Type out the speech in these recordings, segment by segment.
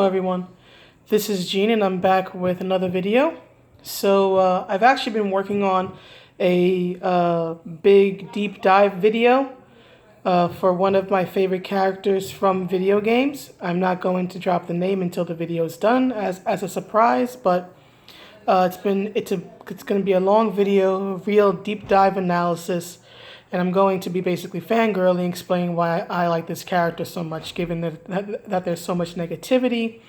Hello everyone, this is Gene and I'm back with another video. I've actually been working on a big deep dive video for one of my favorite characters from video games. I'm not going to drop the name until the video is done as a surprise, but it's going to be a long video, real deep dive analysis, and I'm going to be basically fangirling, explaining why I like this character so much, given that there's so much negativity.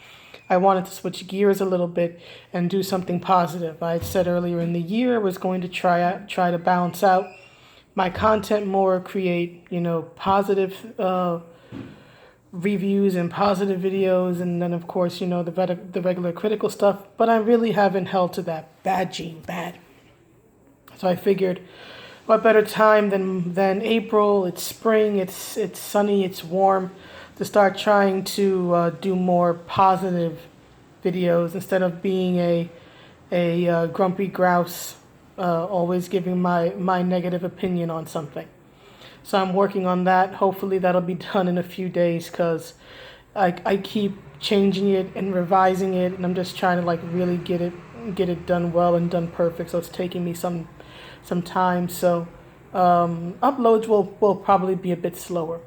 I wanted to switch gears a little bit and do something positive. I had said earlier in the year I was going to try to balance out my content more, create positive reviews and positive videos, and then of course the regular critical stuff. But I really haven't held to that. Bad. So I figured, what better time than April? It's spring, it's sunny, it's warm, to start trying to do more positive videos instead of being a grumpy grouse, always giving my negative opinion on something. So I'm working on that. Hopefully that'll be done in a few days, because I keep changing it and revising it, and I'm just trying to really get it done well and done perfect. So it's taking me some time. So uploads will probably be a bit slower,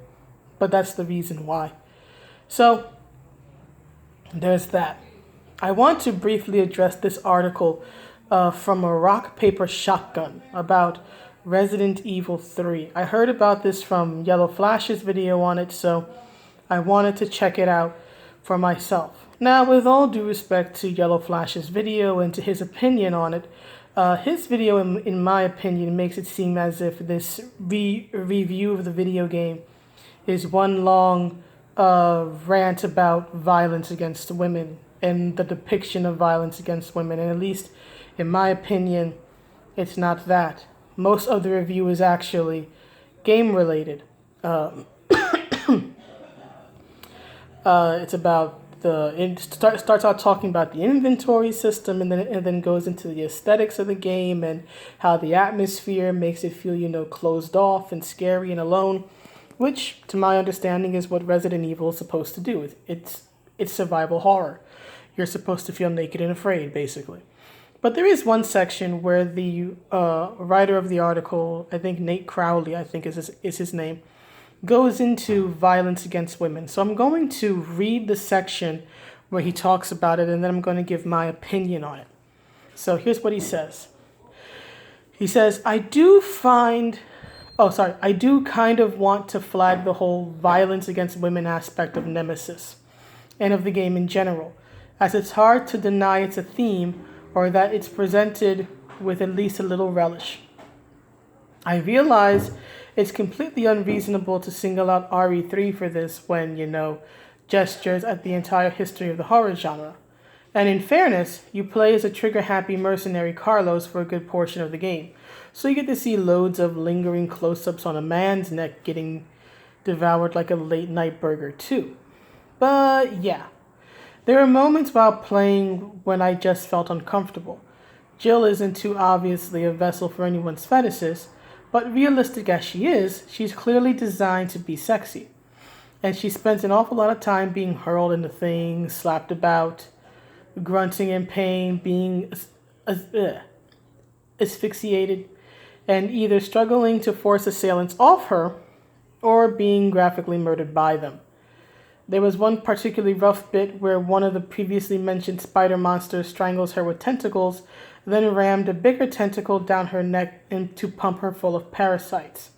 but that's the reason why. So there's that. I want to briefly address this article from a rock, paper, shotgun about Resident Evil 3. I heard about this from Yellow Flash's video on it, so I wanted to check it out for myself. Now, with all due respect to Yellow Flash's video and to his opinion on it, his video, in my opinion, makes it seem as if this review of the video game is one long rant about violence against women and the depiction of violence against women. And at least, in my opinion, it's not that. Most of the review is actually game-related. It's about starts out talking about the inventory system, and then goes into the aesthetics of the game and how the atmosphere makes it feel, closed off and scary and alone, which, to my understanding, is what Resident Evil is supposed to do. It's survival horror. You're supposed to feel naked and afraid, basically. But there is one section where the writer of the article, I think Nate Crowley, is his name, goes into violence against women. So I'm going to read the section where he talks about it, and then I'm going to give my opinion on it. So here's what he says. He says, I do kind of want to flag the whole violence against women aspect of Nemesis and of the game in general, as it's hard to deny it's a theme, or that it's presented with at least a little relish. I realize it's completely unreasonable to single out RE3 for this when, gestures at the entire history of the horror genre. And in fairness, you play as a trigger-happy mercenary Carlos for a good portion of the game, so you get to see loads of lingering close-ups on a man's neck getting devoured like a late-night burger too. But yeah, there are moments while playing when I just felt uncomfortable. Jill isn't too obviously a vessel for anyone's fetishes, but realistic as she is, she's clearly designed to be sexy. And she spends an awful lot of time being hurled into things, slapped about, grunting in pain, being asphyxiated, and either struggling to force assailants off her or being graphically murdered by them. There was one particularly rough bit where one of the previously mentioned spider monsters strangles her with tentacles, then rammed a bigger tentacle down her neck to pump her full of parasites.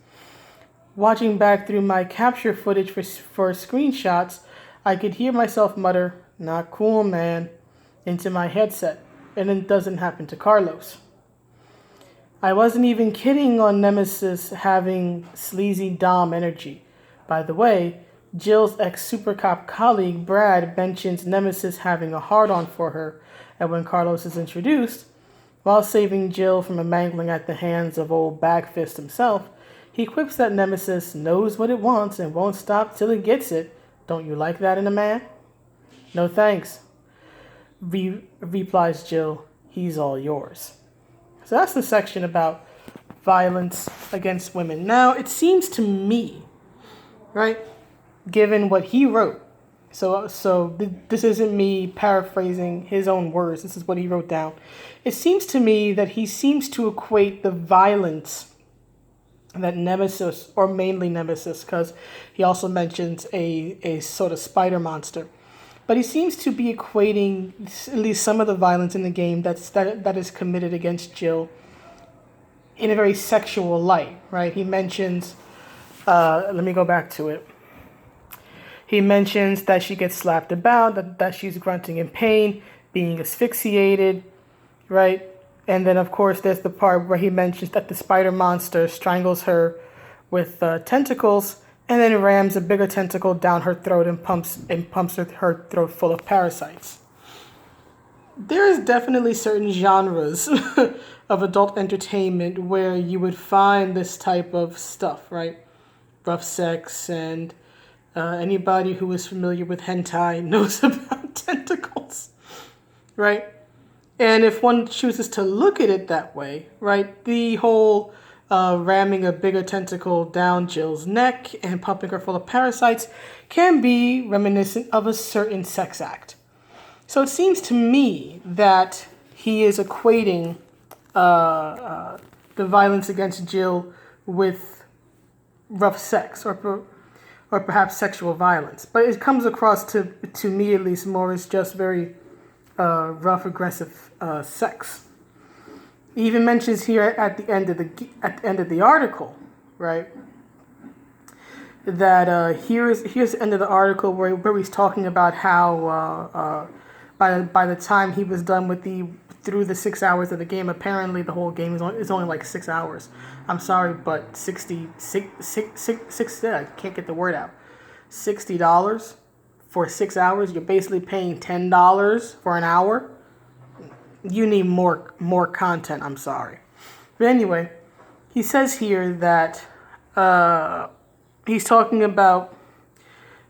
Watching back through my capture footage for screenshots, I could hear myself mutter, "Not cool, man," into my headset, and it doesn't happen to Carlos. I wasn't even kidding on Nemesis having sleazy Dom energy. By the way, Jill's ex-super cop colleague Brad mentions Nemesis having a hard-on for her, and when Carlos is introduced, while saving Jill from a mangling at the hands of old Bagfist himself, he quips that Nemesis knows what it wants and won't stop till it gets it. Don't you like that in a man? No thanks, replies Jill. He's all yours. So that's the section about violence against women. Now, it seems to me, right, given what he wrote, This isn't me paraphrasing his own words. This is what he wrote down. It seems to me that he seems to equate the violence that Nemesis, or mainly Nemesis, because he also mentions a sort of spider monster, but he seems to be equating at least some of the violence in the game that is committed against Jill in a very sexual light, right? He mentions, let me go back to it. He mentions that she gets slapped about, that she's grunting in pain, being asphyxiated, right? And then, of course, there's the part where he mentions that the spider monster strangles her with tentacles and then rams a bigger tentacle down her throat and pumps her throat full of parasites. There is definitely certain genres of adult entertainment where you would find this type of stuff, right? Rough sex, and anybody who is familiar with hentai knows about tentacles, right? And if one chooses to look at it that way, right, the whole ramming a bigger tentacle down Jill's neck and pumping her full of parasites can be reminiscent of a certain sex act. So it seems to me that he is equating the violence against Jill with rough sex or perhaps sexual violence. But it comes across to me at least more as just very rough, aggressive sex. He even mentions here at the end of the article, right? That here's the end of the article where he's talking about how by the time he was done with through the 6 hours of the game, apparently the whole game is only like 6 hours. I'm sorry, but I can't get the word out. $60 for 6 hours. You're basically paying $10 for an hour. You need more content. I'm sorry, but anyway, he says here that he's talking about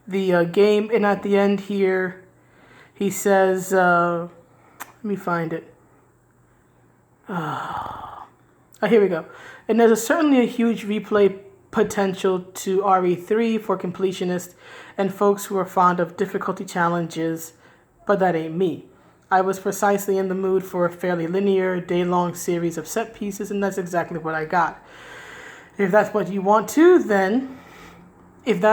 the game, and at the end here, he says, let me find it. Here we go. And there's certainly a huge replay potential to RE3 for completionists and folks who are fond of difficulty challenges, but that ain't me. I was precisely in the mood for a fairly linear, day-long series of set pieces, and that's exactly what I got. If that's what you want to, then the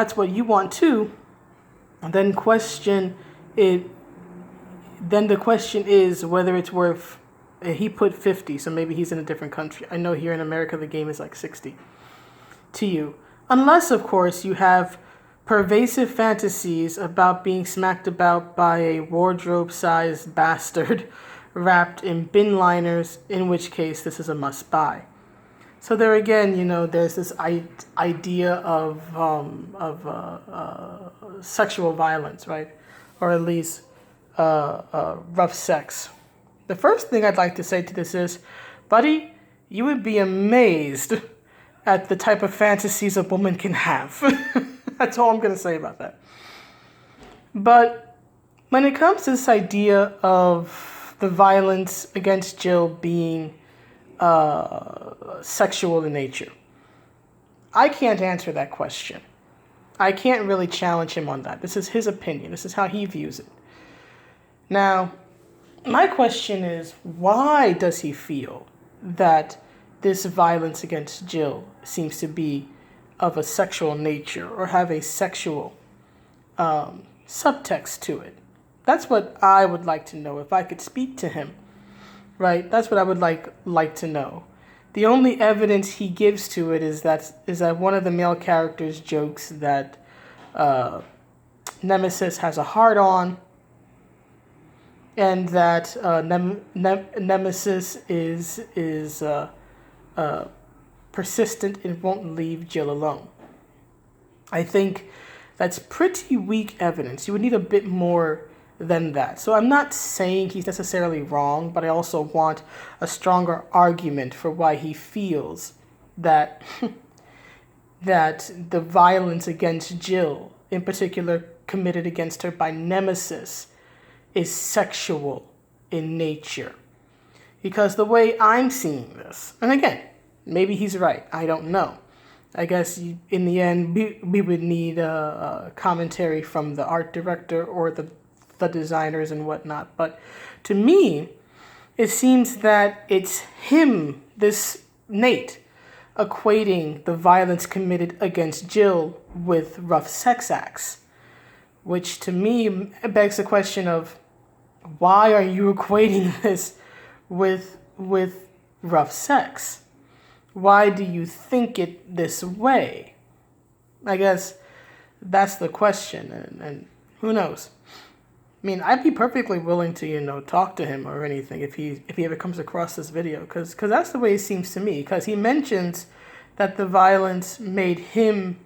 question is whether it's worth. He put 50, so maybe he's in a different country. I know here in America the game is like 60 to you. Unless, of course, you have pervasive fantasies about being smacked about by a wardrobe-sized bastard wrapped in bin liners, in which case this is a must-buy. So there again, there's this idea of sexual violence, right? Or at least rough sex. The first thing I'd like to say to this is, buddy, you would be amazed at the type of fantasies a woman can have. That's all I'm going to say about that. But when it comes to this idea of the violence against Jill being sexual in nature, I can't answer that question. I can't really challenge him on that. This is his opinion. This is how he views it. Now, my question is, why does he feel that this violence against Jill seems to be of a sexual nature or have a sexual subtext to it? That's what I would like to know if I could speak to him, right? That's what I would like to know. The only evidence he gives to it is that one of the male characters jokes that Nemesis has a hard-on, and that Nemesis is persistent and won't leave Jill alone. I think that's pretty weak evidence. You would need a bit more than that. So I'm not saying he's necessarily wrong, but I also want a stronger argument for why he feels that that the violence against Jill, in particular committed against her by Nemesis, is sexual in nature. Because the way I'm seeing this, and again, maybe he's right, I don't know. I guess in the end, we would need a commentary from the art director or the designers and whatnot. But to me, it seems that it's him, this Nate, equating the violence committed against Jill with rough sex acts, which to me begs the question of why are you equating this with rough sex? Why do you think it this way? I guess that's the question, and who knows? I mean, I'd be perfectly willing to, talk to him or anything if he ever comes across this video, because that's the way it seems to me. Because he mentions that the violence made him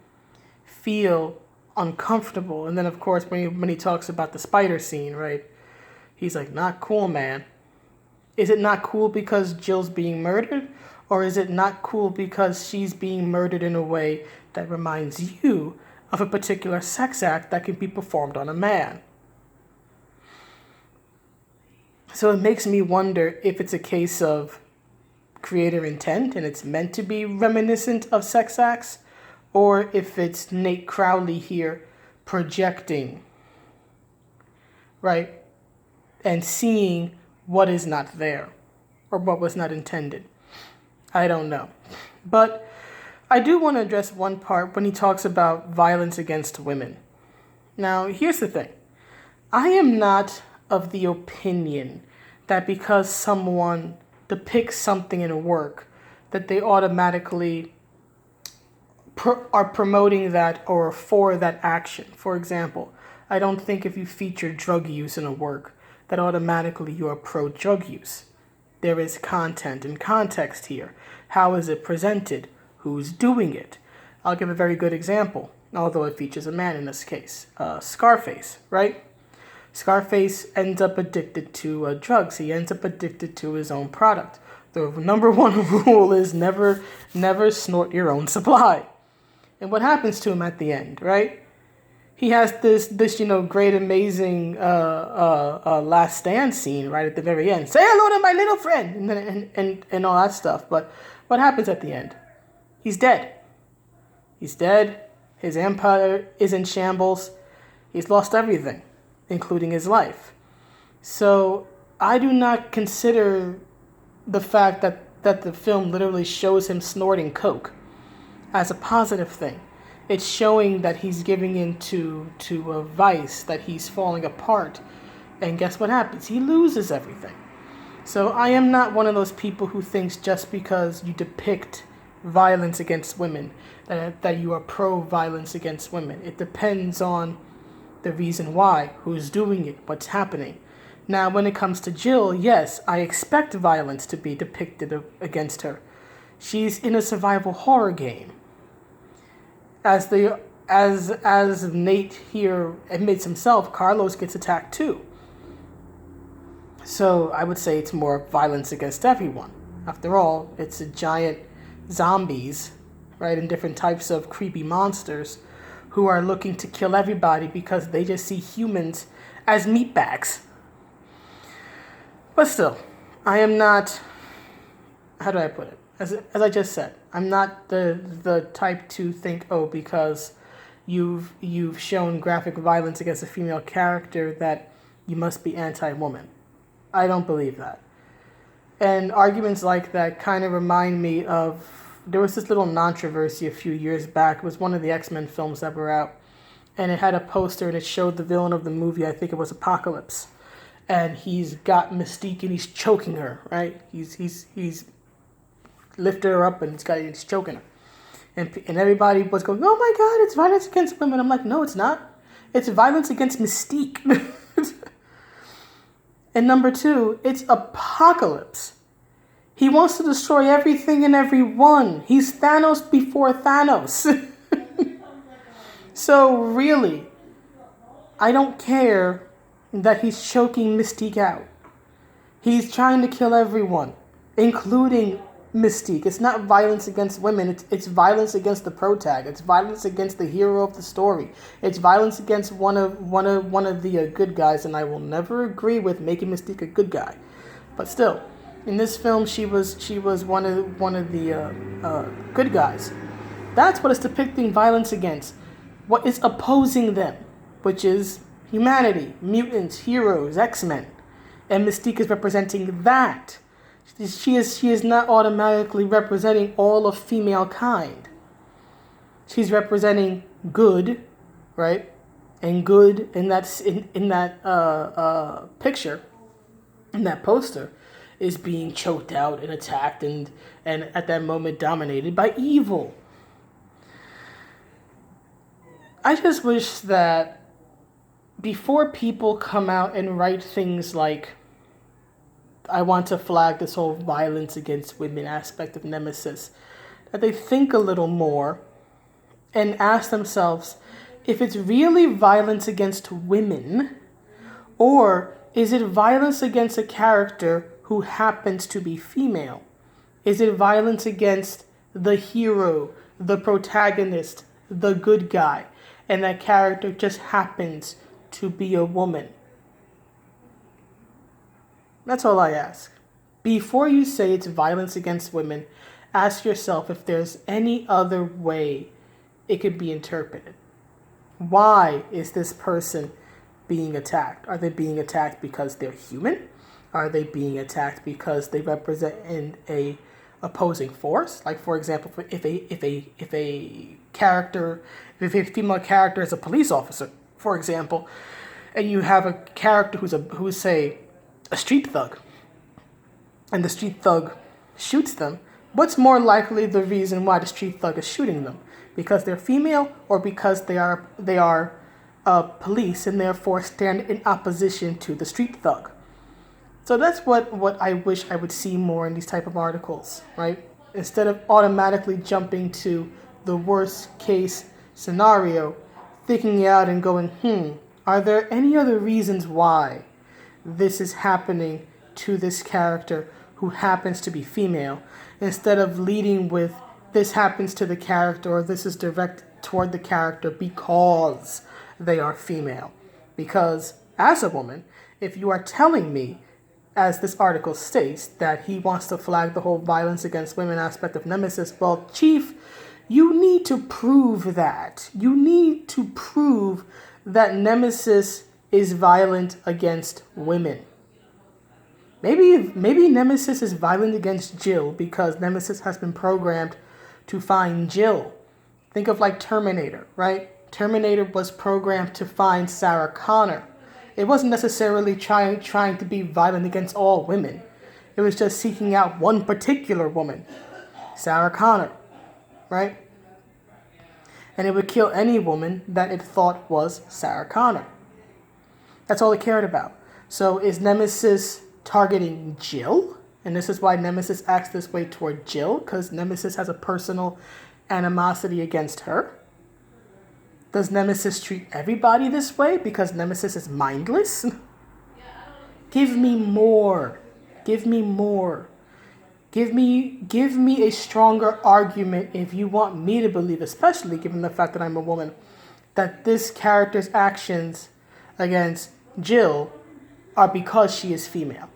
feel uncomfortable, and then of course when he talks about the spider scene, right? He's like, not cool, man. Is it not cool because Jill's being murdered, or is it not cool because she's being murdered in a way that reminds you of a particular sex act that can be performed on a man? So it makes me wonder if it's a case of creator intent and it's meant to be reminiscent of sex acts, or if it's Nate Crowley here projecting, right, and seeing what is not there or what was not intended. I don't know. But I do want to address one part when he talks about violence against women. Now, here's the thing. I am not of the opinion that because someone depicts something in a work that they automatically are promoting that or for that action. For example, I don't think if you feature drug use in a work that automatically you are pro-drug use. There is content and context here. How is it presented? Who's doing it? I'll give a very good example, although it features a man in this case. Scarface, right? Scarface ends up addicted to drugs. He ends up addicted to his own product. The number one rule is never snort your own supply. And what happens to him at the end, right? He has this great, amazing last stand scene right at the very end. Say hello to my little friend, and all that stuff. But what happens at the end? He's dead. He's dead. His empire is in shambles. He's lost everything, including his life. So I do not consider the fact that the film literally shows him snorting coke as a positive thing. It's showing that he's giving in to a vice, that he's falling apart. And guess what happens? He loses everything. So I am not one of those people who thinks just because you depict violence against women that you are pro-violence against women. It depends on the reason why, who's doing it, what's happening. Now, when it comes to Jill, yes, I expect violence to be depicted against her. She's in a survival horror game. As Nate here admits himself, Carlos gets attacked too. So I would say it's more violence against everyone. After all, it's a giant zombies, right, and different types of creepy monsters who are looking to kill everybody because they just see humans as meatbags. But still, I am not, how do I put it? As I just said, I'm not the type to think, because you've shown graphic violence against a female character that you must be anti-woman. I don't believe that. And arguments like that kind of remind me of, there was this little controversy a few years back. It was one of the X-Men films that were out, and it had a poster and it showed the villain of the movie, I think it was Apocalypse, and he's got Mystique and he's choking her, right? He's lifted her up and he's choking her. And everybody was going, oh my God, it's violence against women. I'm like, no, it's not. It's violence against Mystique. And number two, it's Apocalypse. He wants to destroy everything and everyone. He's Thanos before Thanos. So really, I don't care that he's choking Mystique out. He's trying to kill everyone, including Mystique. It's not violence against women. It's violence against the protag. It's violence against the hero of the story. It's violence against one of the good guys. And I will never agree with making Mystique a good guy, but still, in this film, she was one of the good guys, That's what it's depicting violence against. What is opposing them, which is humanity, mutants, heroes, X-Men. And Mystique is representing that. She is not automatically representing all of female kind. She's representing good, right? And good in that picture, in that poster, is being choked out and attacked and at that moment dominated by evil. I just wish that before people come out and write things like, I want to flag this whole violence against women aspect of Nemesis, that they think a little more and ask themselves if it's really violence against women, or is it violence against a character who happens to be female? Is it violence against the hero, the protagonist, the good guy, and that character just happens to be a woman? That's all I ask. Before you say it's violence against women, ask yourself if there's any other way it could be interpreted. Why is this person being attacked? Are they being attacked because they're human? Are they being attacked because they represent a opposing force? Like, for example, if a female character is a police officer, for example, and you have a character who's say a street thug, and the street thug shoots them, what's more likely the reason why the street thug is shooting them? Because they're female, or because they are police and therefore stand in opposition to the street thug? So that's what I wish I would see more in these type of articles, right? Instead of automatically jumping to the worst case scenario, thinking it out and going, are there any other reasons why this is happening to this character who happens to be female, instead of leading with this happens to the character, or this is direct toward the character because they are female. Because as a woman, if you are telling me, as this article states, that he wants to flag the whole violence against women aspect of Nemesis, well, Chief, you need to prove that. You need to prove that Nemesis is violent against women. Maybe Nemesis is violent against Jill because Nemesis has been programmed to find Jill. Think of like Terminator, right? Terminator was programmed to find Sarah Connor. It wasn't necessarily trying to be violent against all women. It was just seeking out one particular woman, Sarah Connor, right? And it would kill any woman that it thought was Sarah Connor. That's all it cared about. So is Nemesis targeting Jill? And this is why Nemesis acts this way toward Jill, because Nemesis has a personal animosity against her. Does Nemesis treat everybody this way because Nemesis is mindless? Give me more. Give me more. Give me a stronger argument if you want me to believe, especially given the fact that I'm a woman, that this character's actions against Jill are because she is female.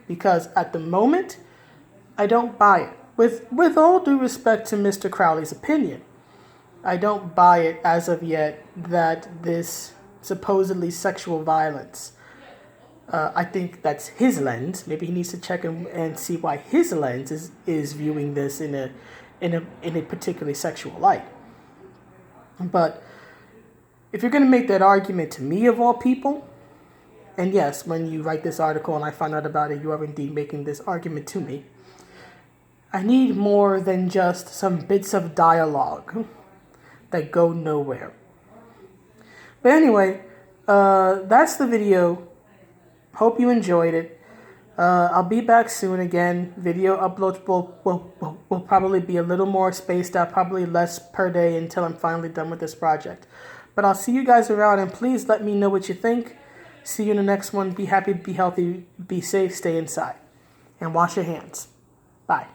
Because at the moment, I don't buy it. With all due respect to Mr. Crowley's opinion, I don't buy it as of yet that this supposedly sexual violence, I think that's his lens. Maybe he needs to check and see why his lens is viewing this in a particularly sexual light. But if you're going to make that argument to me of all people, and yes, when you write this article and I find out about it, you are indeed making this argument to me, I need more than just some bits of dialogue that go nowhere. But anyway, that's the video. Hope you enjoyed it. I'll be back soon again. Video uploads will probably be a little more spaced out, probably less per day until I'm finally done with this project. But I'll see you guys around, and please let me know what you think. See you in the next one. Be happy, be healthy, be safe, stay inside, and wash your hands. Bye.